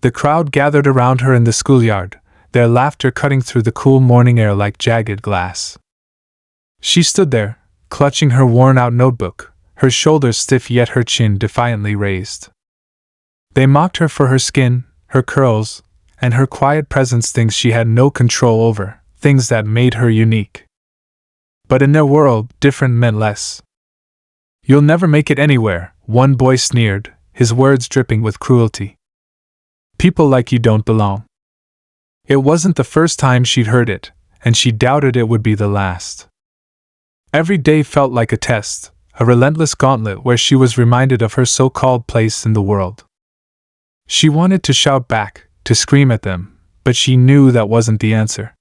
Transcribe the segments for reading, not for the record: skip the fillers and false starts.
The crowd gathered around her in the schoolyard, their laughter cutting through the cool morning air like jagged glass. She stood there, clutching her worn-out notebook, her shoulders stiff yet her chin defiantly raised. They mocked her for her skin, her curls, and her quiet presence, things she had no control over, things that made her unique. But in their world, different meant less. "You'll never make it anywhere," one boy sneered, his words dripping with cruelty. "People like you don't belong." It wasn't the first time she'd heard it, and she doubted it would be the last. Every day felt like a test, a relentless gauntlet where she was reminded of her so-called place in the world. She wanted to shout back, to scream at them, but she knew that wasn't the answer.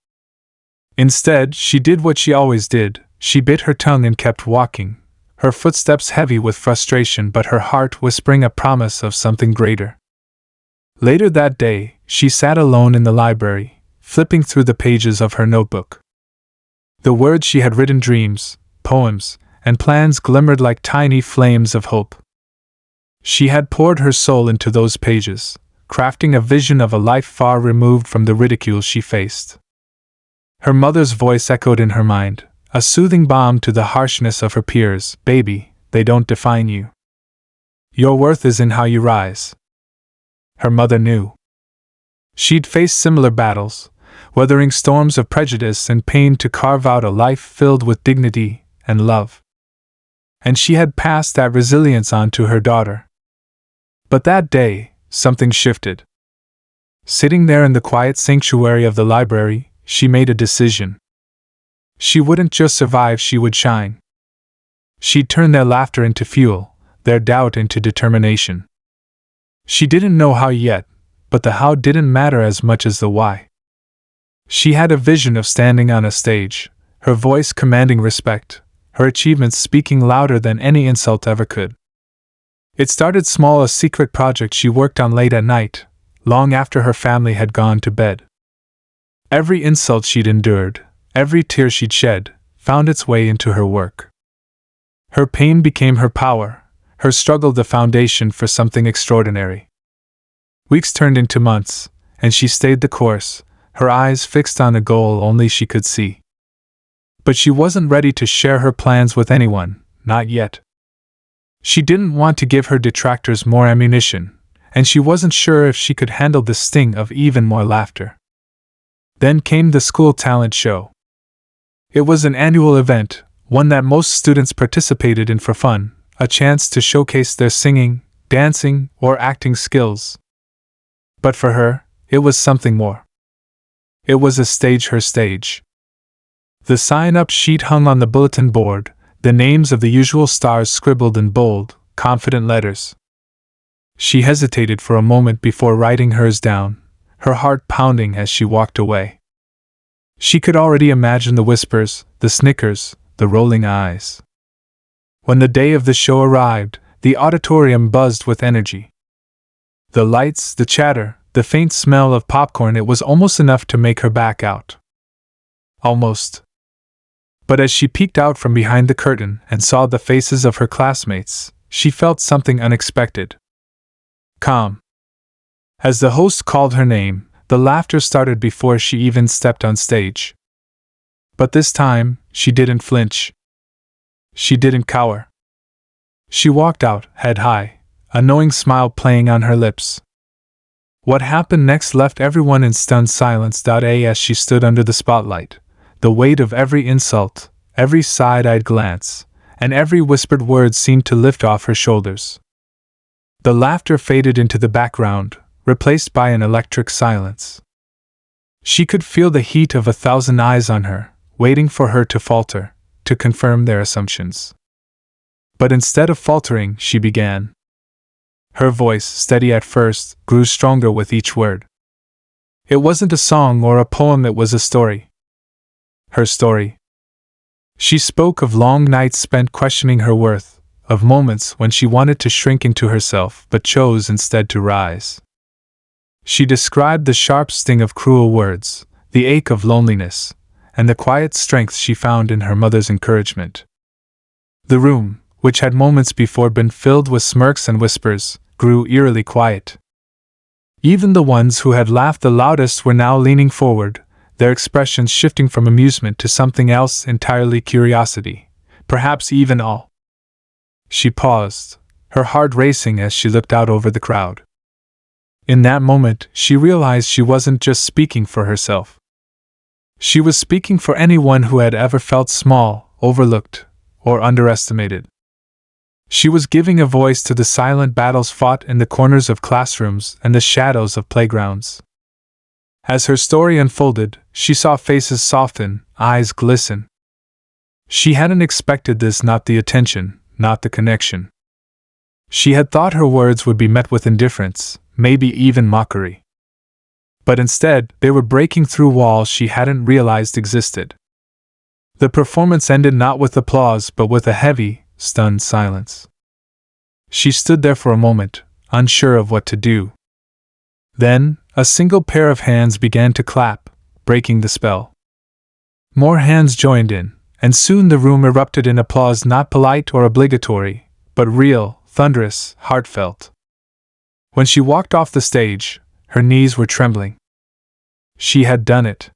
Instead, she did what she always did, she bit her tongue and kept walking, her footsteps heavy with frustration but her heart whispering a promise of something greater. Later that day, she sat alone in the library, flipping through the pages of her notebook. The words she had written, dreams, poems, and plans, glimmered like tiny flames of hope. She had poured her soul into those pages, crafting a vision of a life far removed from the ridicule she faced. Her mother's voice echoed in her mind, a soothing balm to the harshness of her peers. "Baby, they don't define you. Your worth is in how you rise." Her mother knew. She'd faced similar battles, weathering storms of prejudice and pain to carve out a life filled with dignity and love. And she had passed that resilience on to her daughter. But that day, something shifted. Sitting there in the quiet sanctuary of the library, she made a decision. She wouldn't just survive, she would shine. She'd turn their laughter into fuel, their doubt into determination. She didn't know how yet, but the how didn't matter as much as the why. She had a vision of standing on a stage, her voice commanding respect, her achievements speaking louder than any insult ever could. It started small, a secret project she worked on late at night, long after her family had gone to bed. Every insult she'd endured, every tear she'd shed, found its way into her work. Her pain became her power, her struggle the foundation for something extraordinary. Weeks turned into months, and she stayed the course, her eyes fixed on a goal only she could see. But she wasn't ready to share her plans with anyone, not yet. She didn't want to give her detractors more ammunition, and she wasn't sure if she could handle the sting of even more laughter. Then came the school talent show. It was an annual event, one that most students participated in for fun, a chance to showcase their singing, dancing, or acting skills. But for her, it was something more. It was a stage, her stage. The sign-up sheet hung on the bulletin board, the names of the usual stars scribbled in bold, confident letters. She hesitated for a moment before writing hers down, her heart pounding as she walked away. She could already imagine the whispers, the snickers, the rolling eyes. When the day of the show arrived, the auditorium buzzed with energy. The lights, the chatter, the faint smell of popcorn, it was almost enough to make her back out. Almost. But as she peeked out from behind the curtain and saw the faces of her classmates, she felt something unexpected. Calm. As the host called her name, the laughter started before she even stepped on stage. But this time, she didn't flinch. She didn't cower. She walked out, head high, a knowing smile playing on her lips. What happened next left everyone in stunned silence. As she stood under the spotlight, the weight of every insult, every side-eyed glance, and every whispered word seemed to lift off her shoulders. The laughter faded into the background, replaced by an electric silence. She could feel the heat of 1,000 eyes on her, waiting for her to falter, to confirm their assumptions. But instead of faltering, she began. Her voice, steady at first, grew stronger with each word. It wasn't a song or a poem, it was a story. Her story. She spoke of long nights spent questioning her worth, of moments when she wanted to shrink into herself but chose instead to rise. She described the sharp sting of cruel words, the ache of loneliness, and the quiet strength she found in her mother's encouragement. The room, which had moments before been filled with smirks and whispers, grew eerily quiet. Even the ones who had laughed the loudest were now leaning forward, their expressions shifting from amusement to something else entirely: curiosity, perhaps even awe. She paused, her heart racing as she looked out over the crowd. In that moment, she realized she wasn't just speaking for herself. She was speaking for anyone who had ever felt small, overlooked, or underestimated. She was giving a voice to the silent battles fought in the corners of classrooms and the shadows of playgrounds. As her story unfolded, she saw faces soften, eyes glisten. She hadn't expected this, not the attention, not the connection. She had thought her words would be met with indifference, maybe even mockery. But instead, they were breaking through walls she hadn't realized existed. The performance ended not with applause but with a heavy, stunned silence. She stood there for a moment, unsure of what to do. Then, a single pair of hands began to clap, breaking the spell. More hands joined in, and soon the room erupted in applause, not polite or obligatory, but real, thunderous, heartfelt. When she walked off the stage, her knees were trembling. She had done it.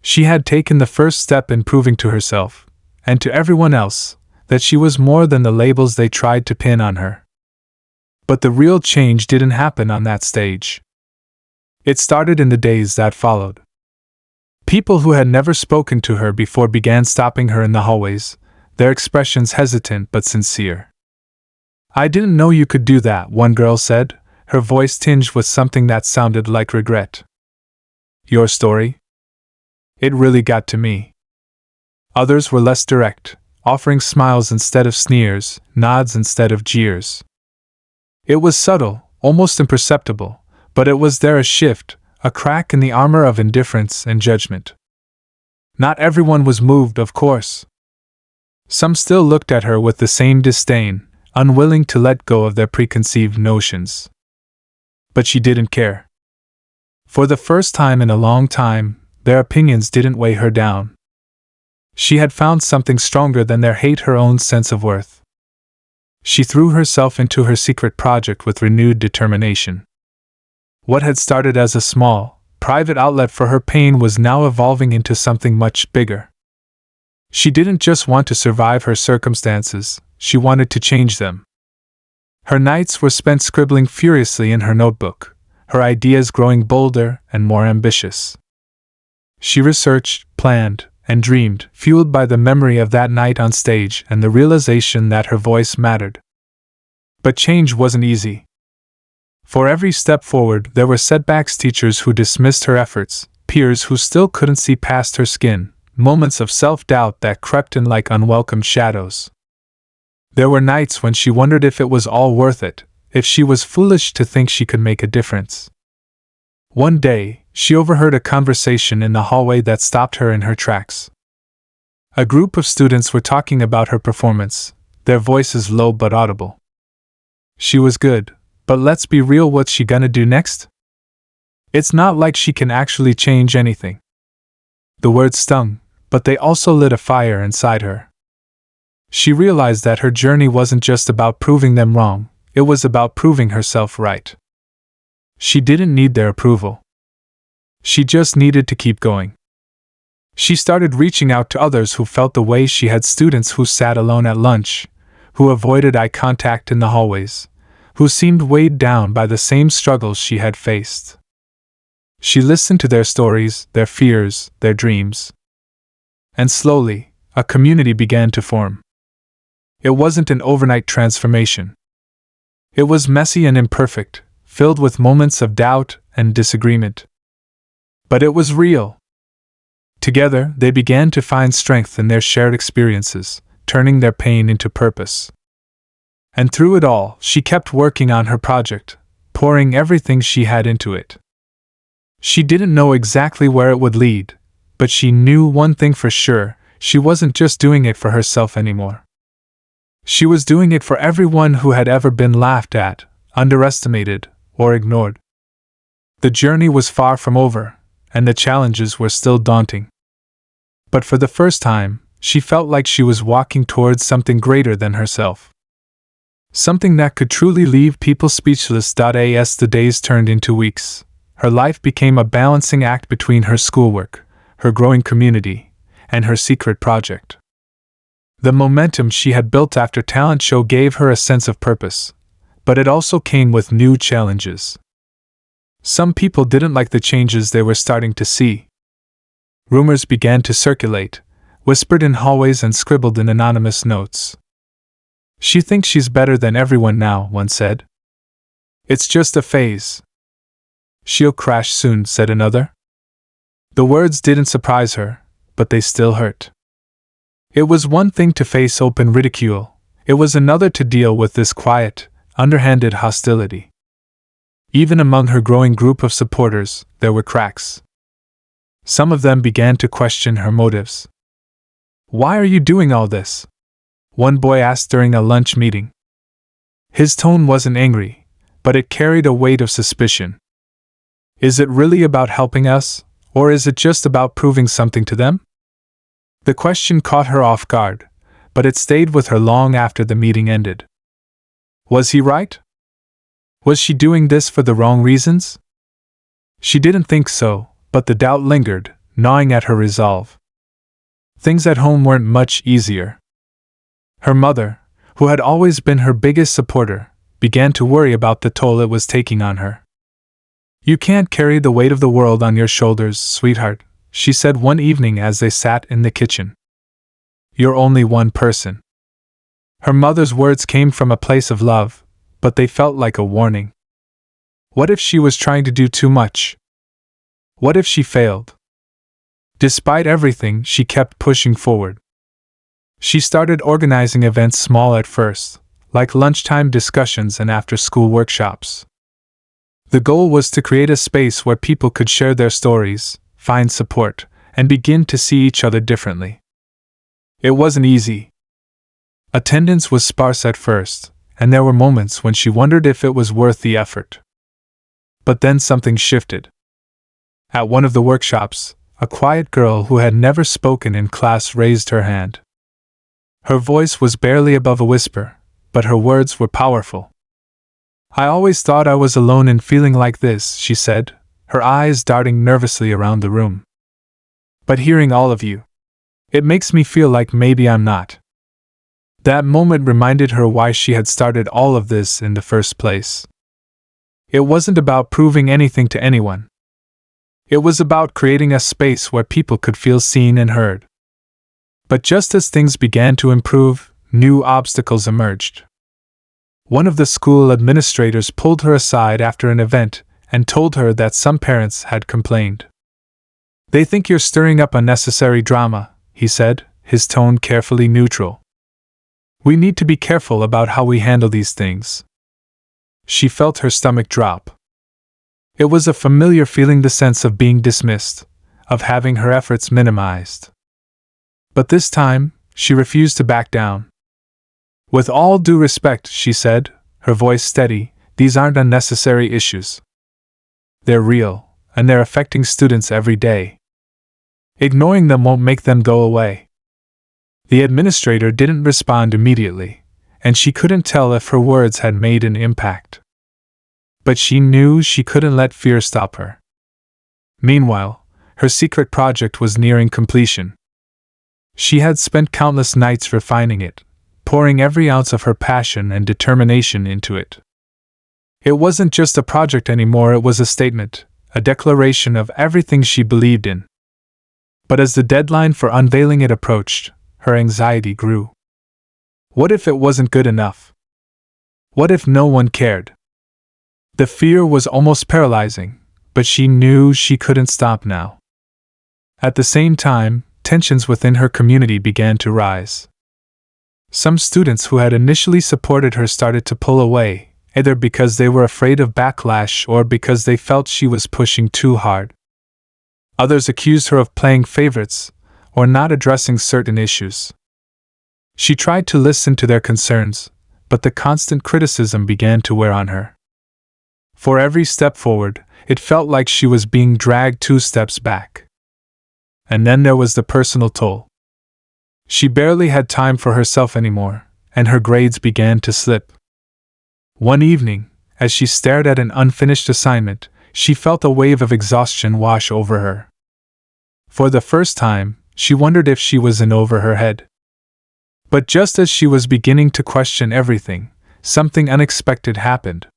She had taken the first step in proving to herself, and to everyone else, that she was more than the labels they tried to pin on her. But the real change didn't happen on that stage. It started in the days that followed. People who had never spoken to her before began stopping her in the hallways, their expressions hesitant but sincere. "I didn't know you could do that," one girl said, her voice tinged with something that sounded like regret. "Your story? It really got to me." Others were less direct, offering smiles instead of sneers, nods instead of jeers. It was subtle, almost imperceptible, but it was there, a shift, a crack in the armor of indifference and judgment. Not everyone was moved, of course. Some still looked at her with the same disdain, unwilling to let go of their preconceived notions. But she didn't care. For the first time in a long time, their opinions didn't weigh her down. She had found something stronger than their hate: her own sense of worth. She threw herself into her secret project with renewed determination. What had started as a small, private outlet for her pain was now evolving into something much bigger. She didn't just want to survive her circumstances, she wanted to change them. Her nights were spent scribbling furiously in her notebook, her ideas growing bolder and more ambitious. She researched, planned, and dreamed, fueled by the memory of that night on stage and the realization that her voice mattered. But change wasn't easy. For every step forward, there were setbacks: teachers who dismissed her efforts, peers who still couldn't see past her skin, moments of self-doubt that crept in like unwelcome shadows. There were nights when she wondered if it was all worth it, if she was foolish to think she could make a difference. One day, she overheard a conversation in the hallway that stopped her in her tracks. A group of students were talking about her performance, their voices low but audible. She was good, but let's be real, what's she gonna do next? It's not like she can actually change anything. The words stung, but they also lit a fire inside her. She realized that her journey wasn't just about proving them wrong, it was about proving herself right. She didn't need their approval. She just needed to keep going. She started reaching out to others who felt the way she had: students who sat alone at lunch, who avoided eye contact in the hallways, who seemed weighed down by the same struggles she had faced. She listened to their stories, their fears, their dreams. And slowly, a community began to form. It wasn't an overnight transformation. It was messy and imperfect, filled with moments of doubt and disagreement. But it was real. Together, they began to find strength in their shared experiences, turning their pain into purpose. And through it all, she kept working on her project, pouring everything she had into it. She didn't know exactly where it would lead, but she knew one thing for sure: she wasn't just doing it for herself anymore. She was doing it for everyone who had ever been laughed at, underestimated, or ignored. The journey was far from over, and the challenges were still daunting. But for the first time, she felt like she was walking towards something greater than herself. Something that could truly leave people speechless. As the days turned into weeks, her life became a balancing act between her schoolwork, her growing community, and her secret project. The momentum she had built after talent show gave her a sense of purpose, but it also came with new challenges. Some people didn't like the changes they were starting to see. Rumors began to circulate, whispered in hallways and scribbled in anonymous notes. "She thinks she's better than everyone now," one said. "It's just a phase." "She'll crash soon," said another. The words didn't surprise her, but they still hurt. It was one thing to face open ridicule, it was another to deal with this quiet, underhanded hostility. Even among her growing group of supporters, there were cracks. Some of them began to question her motives. "Why are you doing all this?" one boy asked during a lunch meeting. His tone wasn't angry, but it carried a weight of suspicion. "Is it really about helping us, or is it just about proving something to them?" The question caught her off guard, but it stayed with her long after the meeting ended. Was he right? Was she doing this for the wrong reasons? She didn't think so, but the doubt lingered, gnawing at her resolve. Things at home weren't much easier. Her mother, who had always been her biggest supporter, began to worry about the toll it was taking on her. "You can't carry the weight of the world on your shoulders, sweetheart," she said one evening as they sat in the kitchen. "You're only one person." Her mother's words came from a place of love, but they felt like a warning. What if she was trying to do too much? What if she failed? Despite everything, she kept pushing forward. She started organizing events small at first, like lunchtime discussions and after-school workshops. The goal was to create a space where people could share their stories, find support, and begin to see each other differently. It wasn't easy. Attendance was sparse at first, and there were moments when she wondered if it was worth the effort. But then something shifted. At one of the workshops, a quiet girl who had never spoken in class raised her hand. Her voice was barely above a whisper, but her words were powerful. "I always thought I was alone in feeling like this," she said, her eyes darting nervously around the room. "But hearing all of you, it makes me feel like maybe I'm not." That moment reminded her why she had started all of this in the first place. It wasn't about proving anything to anyone. It was about creating a space where people could feel seen and heard. But just as things began to improve, new obstacles emerged. One of the school administrators pulled her aside after an event and told her that some parents had complained. "They think you're stirring up unnecessary drama," he said, his tone carefully neutral. "We need to be careful about how we handle these things." She felt her stomach drop. It was a familiar feeling, the sense of being dismissed, of having her efforts minimized. But this time, she refused to back down. "With all due respect," she said, her voice steady, "these aren't unnecessary issues. They're real, and they're affecting students every day. Ignoring them won't make them go away." The administrator didn't respond immediately, and she couldn't tell if her words had made an impact. But she knew she couldn't let fear stop her. Meanwhile, her secret project was nearing completion. She had spent countless nights refining it, pouring every ounce of her passion and determination into it. It wasn't just a project anymore, it was a statement, a declaration of everything she believed in. But as the deadline for unveiling it approached, her anxiety grew. What if it wasn't good enough? What if no one cared? The fear was almost paralyzing, but she knew she couldn't stop now. At the same time, tensions within her community began to rise. Some students who had initially supported her started to pull away, either because they were afraid of backlash or because they felt she was pushing too hard. Others accused her of playing favorites or not addressing certain issues. She tried to listen to their concerns, but the constant criticism began to wear on her. For every step forward, it felt like she was being dragged 2 steps back. And then there was the personal toll. She barely had time for herself anymore, and her grades began to slip. One evening, as she stared at an unfinished assignment, she felt a wave of exhaustion wash over her. For the first time, she wondered if she was in over her head. But just as she was beginning to question everything, something unexpected happened.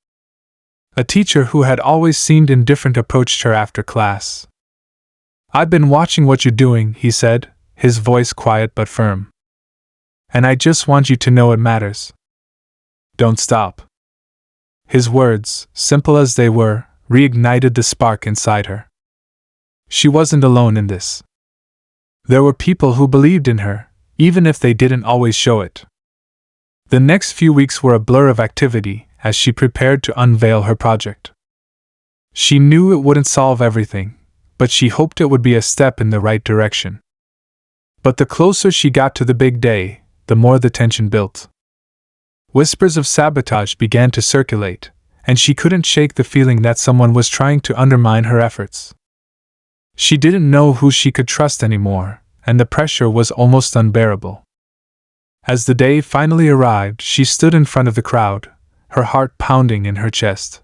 A teacher who had always seemed indifferent approached her after class. "I've been watching what you're doing," he said, his voice quiet but firm. "And I just want you to know it matters. Don't stop." His words, simple as they were, reignited the spark inside her. She wasn't alone in this. There were people who believed in her, even if they didn't always show it. The next few weeks were a blur of activity as she prepared to unveil her project. She knew it wouldn't solve everything, but she hoped it would be a step in the right direction. But the closer she got to the big day, the more the tension built. Whispers of sabotage began to circulate, and she couldn't shake the feeling that someone was trying to undermine her efforts. She didn't know who she could trust anymore, and the pressure was almost unbearable. As the day finally arrived, she stood in front of the crowd, her heart pounding in her chest.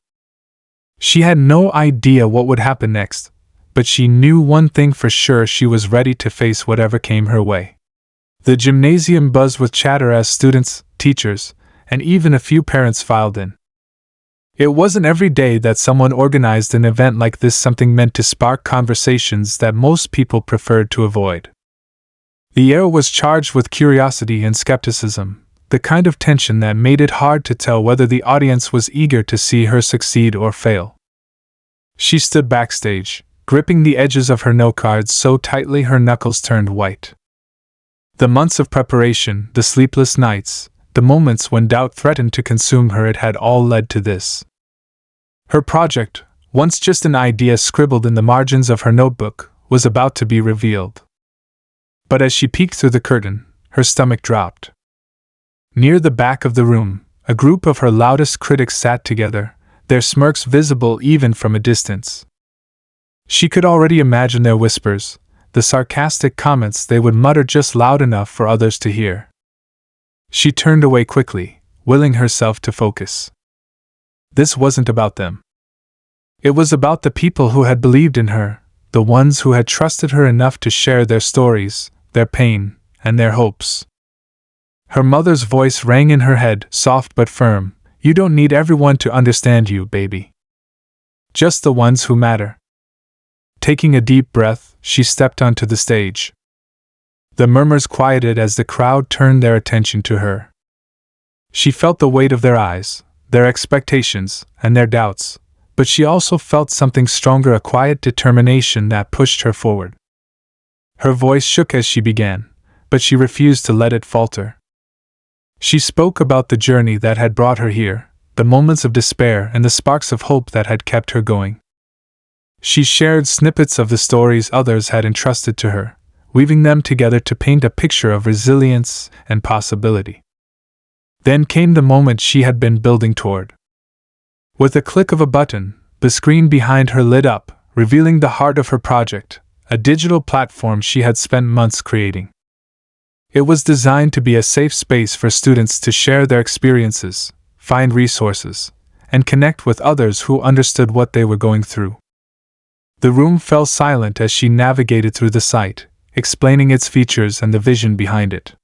She had no idea what would happen next, but she knew one thing for sure: she was ready to face whatever came her way. The gymnasium buzzed with chatter as students, teachers, and even a few parents filed in. It wasn't every day that someone organized an event like this, something meant to spark conversations that most people preferred to avoid. The air was charged with curiosity and skepticism, the kind of tension that made it hard to tell whether the audience was eager to see her succeed or fail. She stood backstage, gripping the edges of her note cards so tightly her knuckles turned white. The months of preparation, the sleepless nights, the moments when doubt threatened to consume her, it had all led to this. Her project, once just an idea scribbled in the margins of her notebook, was about to be revealed. But as she peeked through the curtain, her stomach dropped. Near the back of the room, a group of her loudest critics sat together, their smirks visible even from a distance. She could already imagine their whispers, the sarcastic comments they would mutter just loud enough for others to hear. She turned away quickly, willing herself to focus. This wasn't about them. It was about the people who had believed in her, the ones who had trusted her enough to share their stories, their pain, and their hopes. Her mother's voice rang in her head, soft but firm. "You don't need everyone to understand you, baby. Just the ones who matter." Taking a deep breath, she stepped onto the stage. The murmurs quieted as the crowd turned their attention to her. She felt the weight of their eyes, their expectations, and their doubts, but she also felt something stronger, a quiet determination that pushed her forward. Her voice shook as she began, but she refused to let it falter. She spoke about the journey that had brought her here, the moments of despair and the sparks of hope that had kept her going. She shared snippets of the stories others had entrusted to her, weaving them together to paint a picture of resilience and possibility. Then came the moment she had been building toward. With a click of a button, the screen behind her lit up, revealing the heart of her project, a digital platform she had spent months creating. It was designed to be a safe space for students to share their experiences, find resources, and connect with others who understood what they were going through. The room fell silent as she navigated through the site, explaining its features and the vision behind it.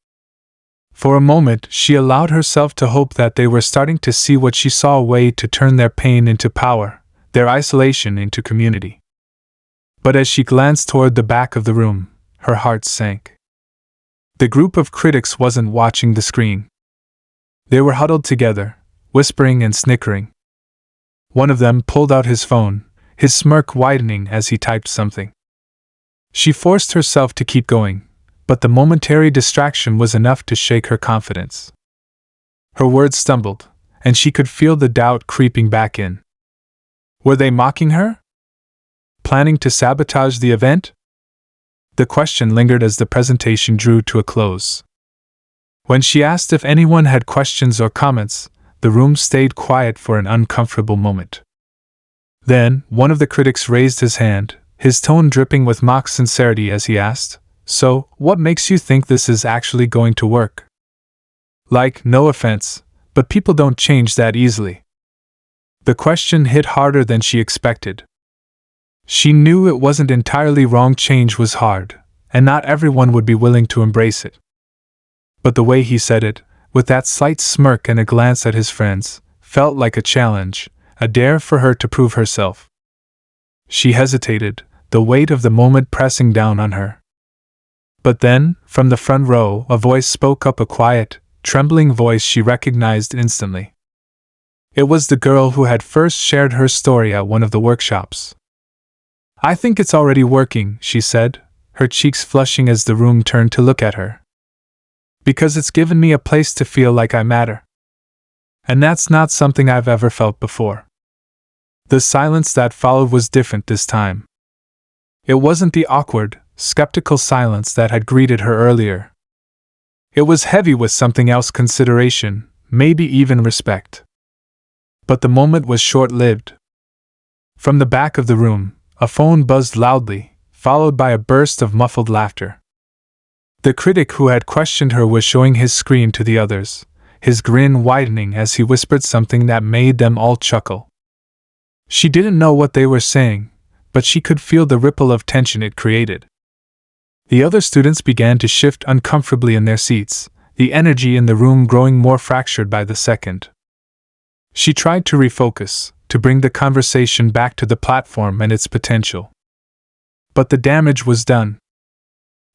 For a moment, she allowed herself to hope that they were starting to see what she saw: a way to turn their pain into power, their isolation into community. But as she glanced toward the back of the room, her heart sank. The group of critics wasn't watching the screen. They were huddled together, whispering and snickering. One of them pulled out his phone, his smirk widening as he typed something. She forced herself to keep going, but the momentary distraction was enough to shake her confidence. Her words stumbled, and she could feel the doubt creeping back in. Were they mocking her? Planning to sabotage the event? The question lingered as the presentation drew to a close. When she asked if anyone had questions or comments, the room stayed quiet for an uncomfortable moment. Then, one of the critics raised his hand, his tone dripping with mock sincerity as he asked, "So, what makes you think this is actually going to work?" Like, no offense, but people don't change that easily. The question hit harder than she expected. She knew it wasn't entirely wrong, change was hard, and not everyone would be willing to embrace it. But the way he said it, with that slight smirk and a glance at his friends, felt like a challenge, a dare for her to prove herself. She hesitated, the weight of the moment pressing down on her. But then, from the front row, a voice spoke up, a quiet, trembling voice she recognized instantly. It was the girl who had first shared her story at one of the workshops. "I think it's already working," she said, her cheeks flushing as the room turned to look at her. "Because it's given me a place to feel like I matter. And that's not something I've ever felt before." The silence that followed was different this time. It wasn't the awkward, skeptical silence that had greeted her earlier. It was heavy with something else, consideration, maybe even respect. But the moment was short-lived. From the back of the room, a phone buzzed loudly, followed by a burst of muffled laughter. The critic who had questioned her was showing his screen to the others, his grin widening as he whispered something that made them all chuckle. She didn't know what they were saying, but she could feel the ripple of tension it created. The other students began to shift uncomfortably in their seats, the energy in the room growing more fractured by the second. She tried to refocus, to bring the conversation back to the platform and its potential. But the damage was done.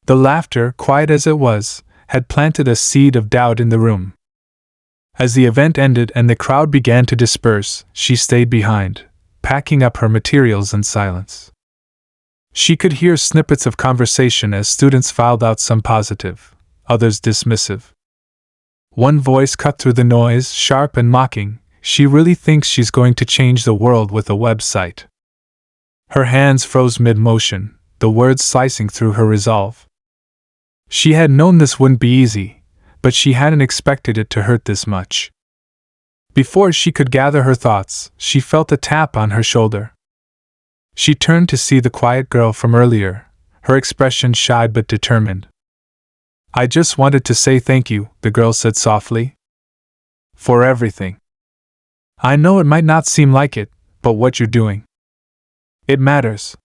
The laughter, quiet as it was, had planted a seed of doubt in the room. As the event ended and the crowd began to disperse, she stayed behind, packing up her materials in silence. She could hear snippets of conversation as students filed out, some positive, others dismissive. One voice cut through the noise, sharp and mocking. "She really thinks she's going to change the world with a website." Her hands froze mid-motion, the words slicing through her resolve. She had known this wouldn't be easy, but she hadn't expected it to hurt this much. Before she could gather her thoughts, she felt a tap on her shoulder. She turned to see the quiet girl from earlier, her expression shy but determined. "I just wanted to say thank you," the girl said softly. "For everything. I know it might not seem like it, but what you're doing, it matters."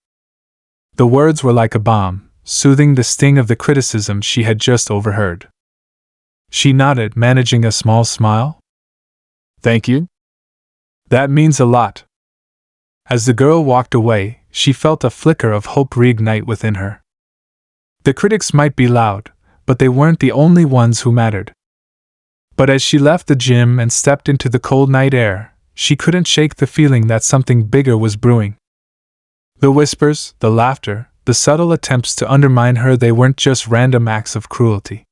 The words were like a balm, soothing the sting of the criticism she had just overheard. She nodded, managing a small smile. "Thank you. That means a lot." As the girl walked away, she felt a flicker of hope reignite within her. The critics might be loud, but they weren't the only ones who mattered. But as she left the gym and stepped into the cold night air, she couldn't shake the feeling that something bigger was brewing. The whispers, the laughter, the subtle attempts to undermine her, they weren't just random acts of cruelty.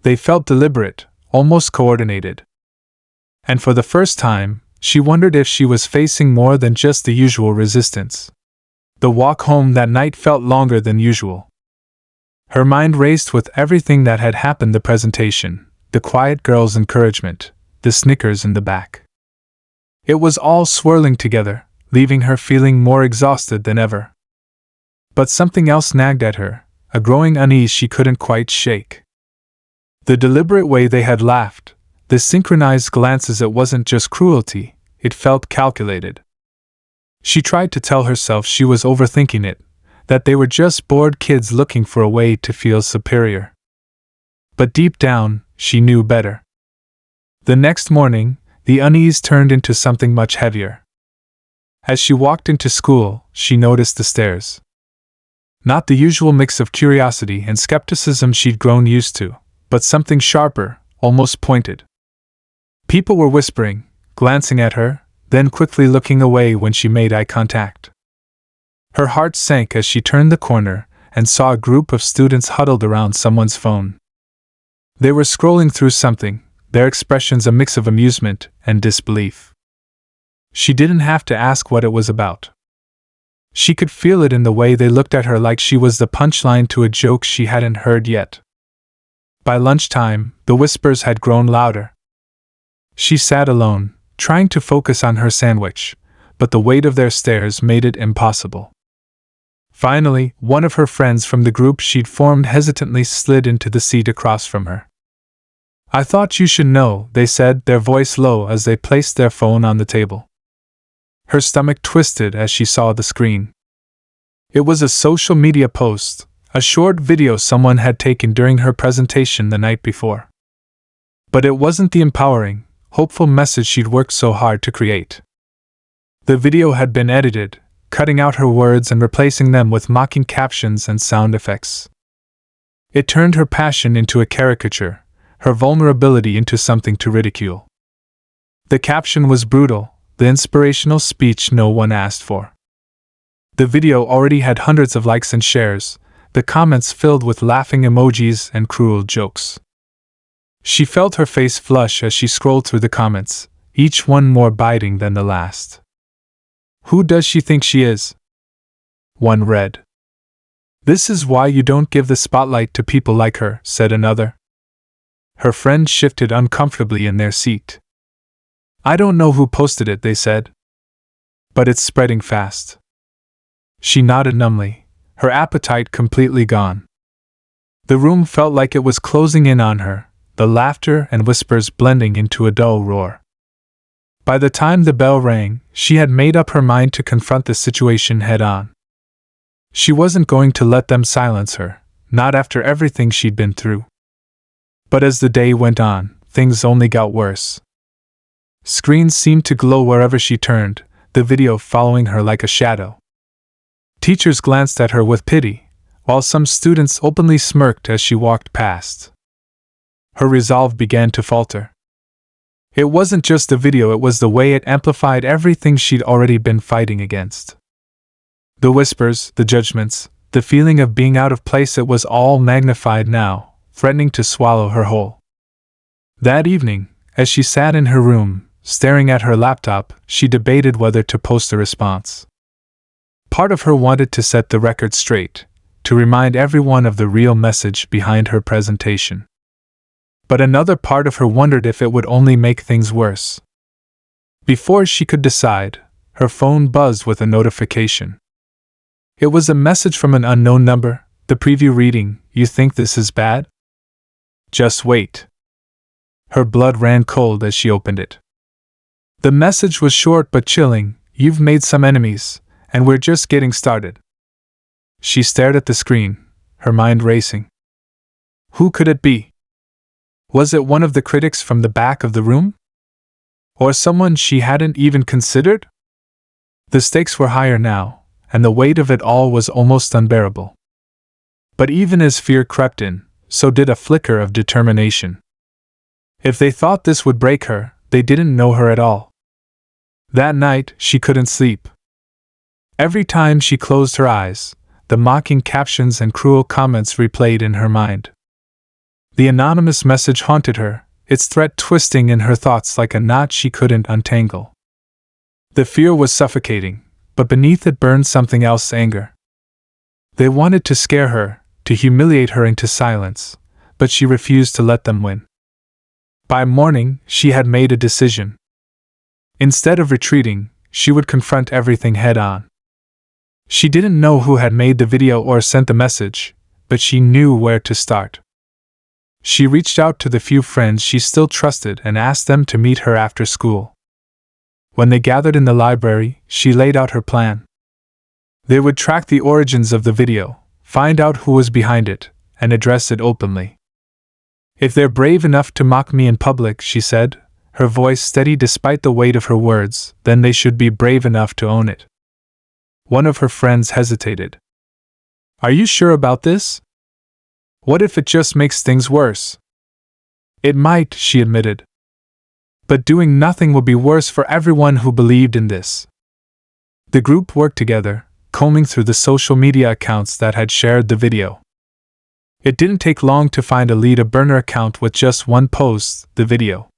They felt deliberate, almost coordinated. And for the first time, she wondered if she was facing more than just the usual resistance. The walk home that night felt longer than usual. Her mind raced with everything that had happened: the presentation, the quiet girl's encouragement, the snickers in the back. It was all swirling together, leaving her feeling more exhausted than ever. But something else nagged at her, a growing unease she couldn't quite shake. The deliberate way they had laughed, the synchronized glances, it wasn't just cruelty, it felt calculated. She tried to tell herself she was overthinking it, that they were just bored kids looking for a way to feel superior. But deep down, she knew better. The next morning, the unease turned into something much heavier. As she walked into school, she noticed the stares. Not the usual mix of curiosity and skepticism she'd grown used to, but something sharper, almost pointed. People were whispering, glancing at her, then quickly looking away when she made eye contact. Her heart sank as she turned the corner and saw a group of students huddled around someone's phone. They were scrolling through something, their expressions a mix of amusement and disbelief. She didn't have to ask what it was about. She could feel it in the way they looked at her, like she was the punchline to a joke she hadn't heard yet. By lunchtime, the whispers had grown louder. She sat alone, trying to focus on her sandwich, but the weight of their stares made it impossible. Finally, one of her friends from the group she'd formed hesitantly slid into the seat across from her. "I thought you should know," they said, their voice low as they placed their phone on the table. Her stomach twisted as she saw the screen. It was a social media post, a short video someone had taken during her presentation the night before. But it wasn't the empowering, hopeful message she'd worked so hard to create. The video had been edited, cutting out her words and replacing them with mocking captions and sound effects. It turned her passion into a caricature, her vulnerability into something to ridicule. The caption was brutal, the inspirational speech no one asked for. The video already had hundreds of likes and shares, the comments filled with laughing emojis and cruel jokes. She felt her face flush as she scrolled through the comments, each one more biting than the last. "Who does she think she is?" one read. "This is why you don't give the spotlight to people like her," said another. Her friends shifted uncomfortably in their seat. "I don't know who posted it," they said. "But it's spreading fast." She nodded numbly, her appetite completely gone. The room felt like it was closing in on her, the laughter and whispers blending into a dull roar. By the time the bell rang, she had made up her mind to confront the situation head-on. She wasn't going to let them silence her, not after everything she'd been through. But as the day went on, things only got worse. Screens seemed to glow wherever she turned, the video following her like a shadow. Teachers glanced at her with pity, while some students openly smirked as she walked past. Her resolve began to falter. It wasn't just the video, it was the way it amplified everything she'd already been fighting against. The whispers, the judgments, the feeling of being out of place, it was all magnified now, threatening to swallow her whole. That evening, as she sat in her room, staring at her laptop, she debated whether to post a response. Part of her wanted to set the record straight, to remind everyone of the real message behind her presentation. But another part of her wondered if it would only make things worse. Before she could decide, her phone buzzed with a notification. It was a message from an unknown number, the preview reading, "You think this is bad? Just wait." Her blood ran cold as she opened it. The message was short but chilling. "You've made some enemies, and we're just getting started." She stared at the screen, her mind racing. Who could it be? Was it one of the critics from the back of the room? Or someone she hadn't even considered? The stakes were higher now, and the weight of it all was almost unbearable. But even as fear crept in, so did a flicker of determination. If they thought this would break her, they didn't know her at all. That night, she couldn't sleep. Every time she closed her eyes, the mocking captions and cruel comments replayed in her mind. The anonymous message haunted her, its threat twisting in her thoughts like a knot she couldn't untangle. The fear was suffocating, but beneath it burned something else: anger. They wanted to scare her, to humiliate her into silence, but she refused to let them win. By morning, she had made a decision. Instead of retreating, she would confront everything head-on. She didn't know who had made the video or sent the message, but she knew where to start. She reached out to the few friends she still trusted and asked them to meet her after school. When they gathered in the library, she laid out her plan. They would track the origins of the video, find out who was behind it, and address it openly. "If they're brave enough to mock me in public," she said, her voice steady despite the weight of her words, "then they should be brave enough to own it." One of her friends hesitated. "Are you sure about this? What if it just makes things worse?" "It might," she admitted. "But doing nothing will be worse for everyone who believed in this." The group worked together, combing through the social media accounts that had shared the video. It didn't take long to find a burner account with just one post, the video.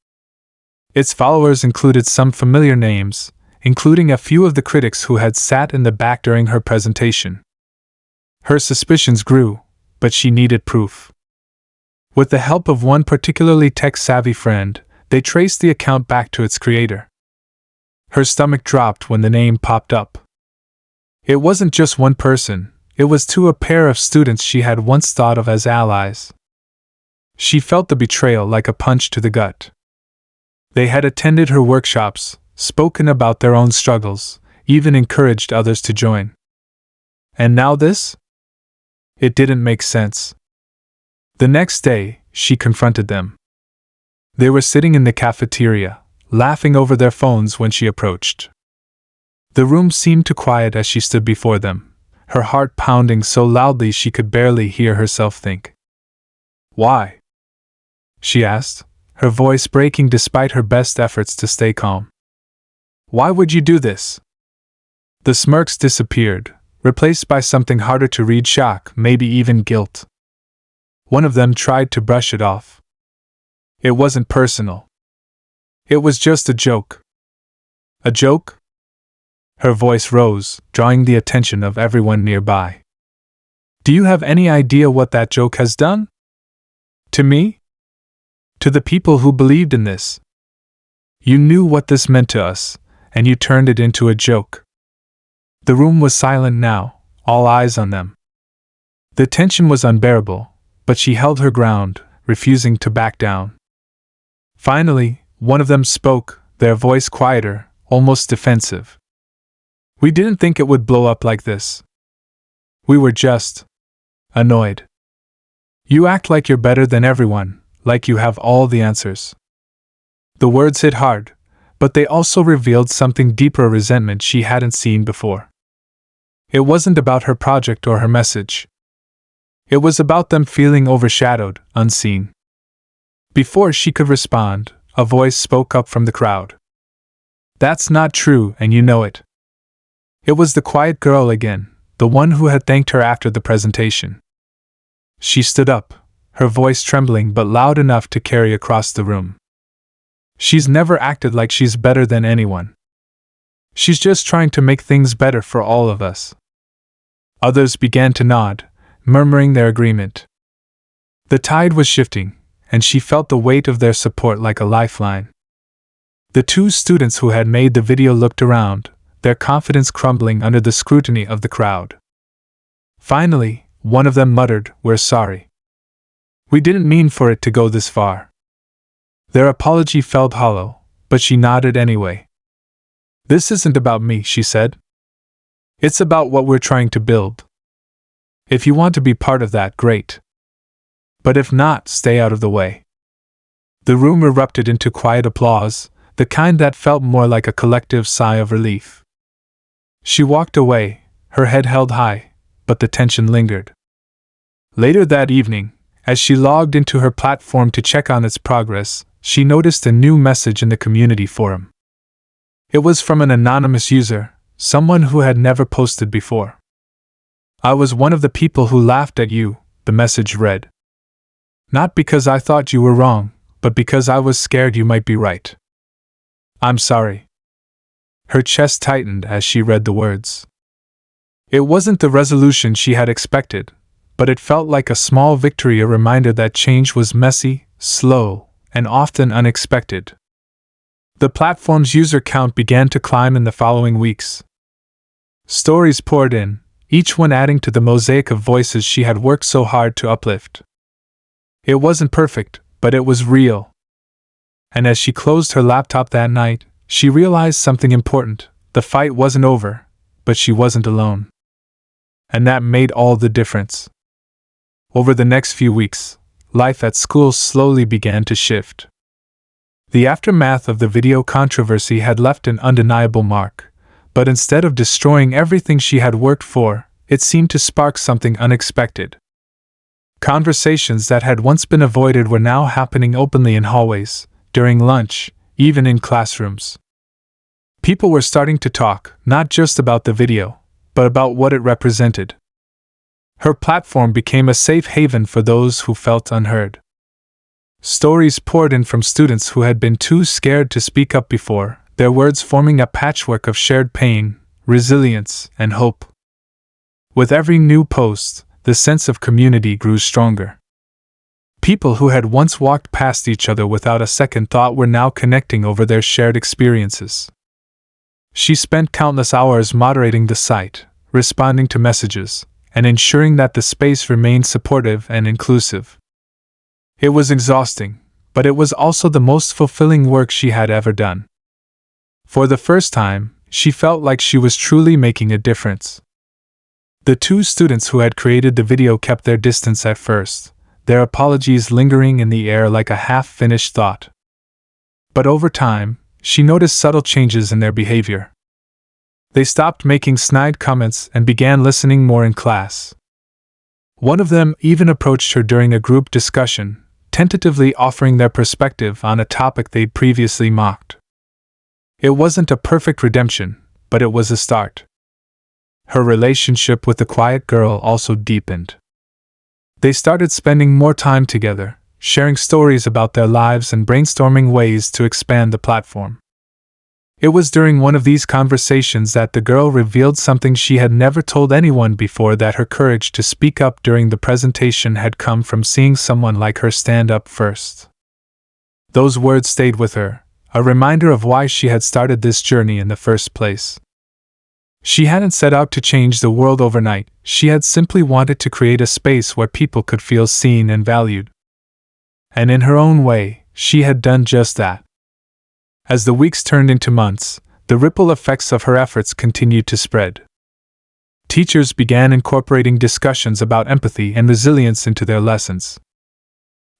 Its followers included some familiar names, including a few of the critics who had sat in the back during her presentation. Her suspicions grew, but she needed proof. With the help of one particularly tech-savvy friend, they traced the account back to its creator. Her stomach dropped when the name popped up. It wasn't just one person, it was a pair of students she had once thought of as allies. She felt the betrayal like a punch to the gut. They had attended her workshops, spoken about their own struggles, even encouraged others to join. And now this? It didn't make sense. The next day, she confronted them. They were sitting in the cafeteria, laughing over their phones when she approached. The room seemed to quiet as she stood before them, her heart pounding so loudly she could barely hear herself think. "Why?" she asked, her voice breaking despite her best efforts to stay calm. "Why would you do this?" The smirks disappeared, replaced by something harder to read: shock, maybe even guilt. One of them tried to brush it off. It wasn't personal. It was just a joke. A joke? Her voice rose, drawing the attention of everyone nearby. "Do you have any idea what that joke has done? To me? To the people who believed in this? You knew what this meant to us, and you turned it into a joke." The room was silent now, all eyes on them. The tension was unbearable, but she held her ground, refusing to back down. Finally, one of them spoke, their voice quieter, almost defensive. "We didn't think it would blow up like this. We were just annoyed. You act like you're better than everyone, like you have all the answers." The words hit hard, but they also revealed something deeper: a resentment she hadn't seen before. It wasn't about her project or her message. It was about them feeling overshadowed, unseen. Before she could respond, a voice spoke up from the crowd. "That's not true, and you know it." It was the quiet girl again, the one who had thanked her after the presentation. She stood up, her voice trembling but loud enough to carry across the room. "She's never acted like she's better than anyone. She's just trying to make things better for all of us." Others began to nod, murmuring their agreement. The tide was shifting, and she felt the weight of their support like a lifeline. The two students who had made the video looked around, their confidence crumbling under the scrutiny of the crowd. Finally, one of them muttered, "We're sorry. We didn't mean for it to go this far." Their apology felt hollow, but she nodded anyway. "This isn't about me," she said. "It's about what we're trying to build. If you want to be part of that, great. But if not, stay out of the way." The room erupted into quiet applause, the kind that felt more like a collective sigh of relief. She walked away, her head held high, but the tension lingered. Later that evening, as she logged into her platform to check on its progress, she noticed a new message in the community forum. It was from an anonymous user, someone who had never posted before. "I was one of the people who laughed at you," the message read. "Not because I thought you were wrong, but because I was scared you might be right. I'm sorry." Her chest tightened as she read the words. It wasn't the resolution she had expected, but it felt like a small victory, a reminder that change was messy, slow, and often unexpected. The platform's user count began to climb in the following weeks. Stories poured in, each one adding to the mosaic of voices she had worked so hard to uplift. It wasn't perfect, but it was real. And as she closed her laptop that night, she realized something important: the fight wasn't over, but she wasn't alone. And that made all the difference. Over the next few weeks, life at school slowly began to shift. The aftermath of the video controversy had left an undeniable mark, but instead of destroying everything she had worked for, it seemed to spark something unexpected. Conversations that had once been avoided were now happening openly in hallways, during lunch, even in classrooms. People were starting to talk, not just about the video, but about what it represented. Her platform became a safe haven for those who felt unheard. Stories poured in from students who had been too scared to speak up before, their words forming a patchwork of shared pain, resilience, and hope. With every new post, the sense of community grew stronger. People who had once walked past each other without a second thought were now connecting over their shared experiences. She spent countless hours moderating the site, responding to messages, and ensuring that the space remained supportive and inclusive. It was exhausting, but it was also the most fulfilling work she had ever done. For the first time, she felt like she was truly making a difference. The two students who had created the video kept their distance at first, their apologies lingering in the air like a half-finished thought. But over time, she noticed subtle changes in their behavior. They stopped making snide comments and began listening more in class. One of them even approached her during a group discussion, tentatively offering their perspective on a topic they'd previously mocked. It wasn't a perfect redemption, but it was a start. Her relationship with the quiet girl also deepened. They started spending more time together, sharing stories about their lives and brainstorming ways to expand the platform. It was during one of these conversations that the girl revealed something she had never told anyone before, that her courage to speak up during the presentation had come from seeing someone like her stand up first. Those words stayed with her, a reminder of why she had started this journey in the first place. She hadn't set out to change the world overnight, she had simply wanted to create a space where people could feel seen and valued. And in her own way, she had done just that. As the weeks turned into months, the ripple effects of her efforts continued to spread. Teachers began incorporating discussions about empathy and resilience into their lessons.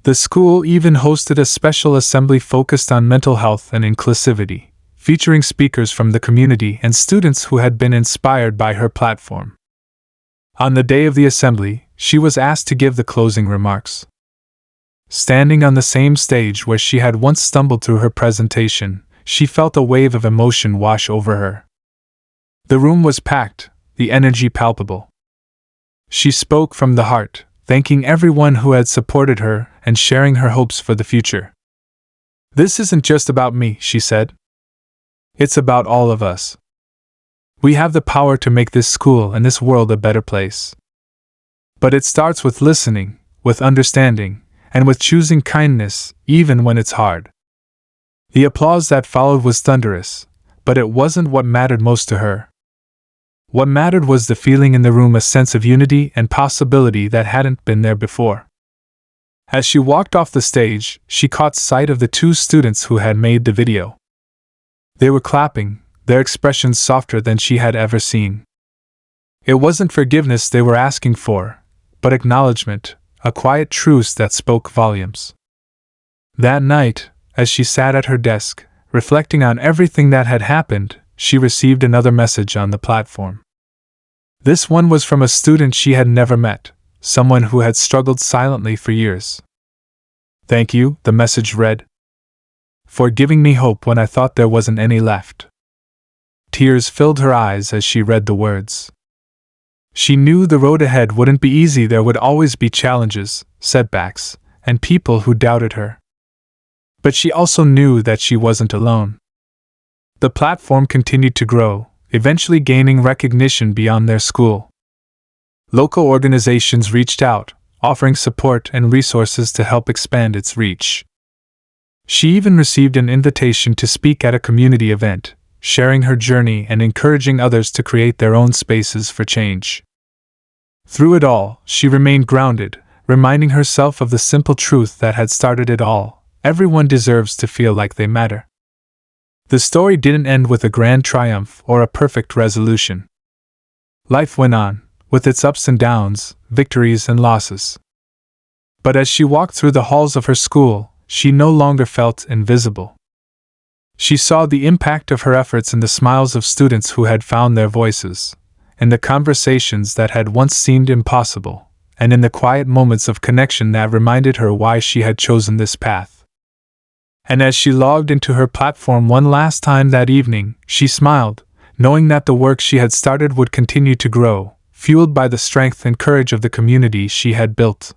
The school even hosted a special assembly focused on mental health and inclusivity, featuring speakers from the community and students who had been inspired by her platform. On the day of the assembly, she was asked to give the closing remarks. Standing on the same stage where she had once stumbled through her presentation, she felt a wave of emotion wash over her. The room was packed, the energy palpable. She spoke from the heart, thanking everyone who had supported her and sharing her hopes for the future. "This isn't just about me," she said. "It's about all of us. We have the power to make this school and this world a better place. But it starts with listening, with understanding, and with choosing kindness, even when it's hard." The applause that followed was thunderous, but it wasn't what mattered most to her. What mattered was the feeling in the room, a sense of unity and possibility that hadn't been there before. As she walked off the stage, she caught sight of the two students who had made the video. They were clapping, their expressions softer than she had ever seen. It wasn't forgiveness they were asking for, but acknowledgement, a quiet truce that spoke volumes. That night, as she sat at her desk, reflecting on everything that had happened, she received another message on the platform. This one was from a student she had never met, someone who had struggled silently for years. "Thank you," the message read, "for giving me hope when I thought there wasn't any left." Tears filled her eyes as she read the words. She knew the road ahead wouldn't be easy. There would always be challenges, setbacks, and people who doubted her. But she also knew that she wasn't alone. The platform continued to grow, eventually gaining recognition beyond their school. Local organizations reached out, offering support and resources to help expand its reach. She even received an invitation to speak at a community event, sharing her journey and encouraging others to create their own spaces for change. Through it all, she remained grounded, reminding herself of the simple truth that had started it all: everyone deserves to feel like they matter. The story didn't end with a grand triumph or a perfect resolution. Life went on, with its ups and downs, victories and losses. But as she walked through the halls of her school, she no longer felt invisible. She saw the impact of her efforts in the smiles of students who had found their voices, in the conversations that had once seemed impossible, and in the quiet moments of connection that reminded her why she had chosen this path. And as she logged into her platform one last time that evening, she smiled, knowing that the work she had started would continue to grow, fueled by the strength and courage of the community she had built.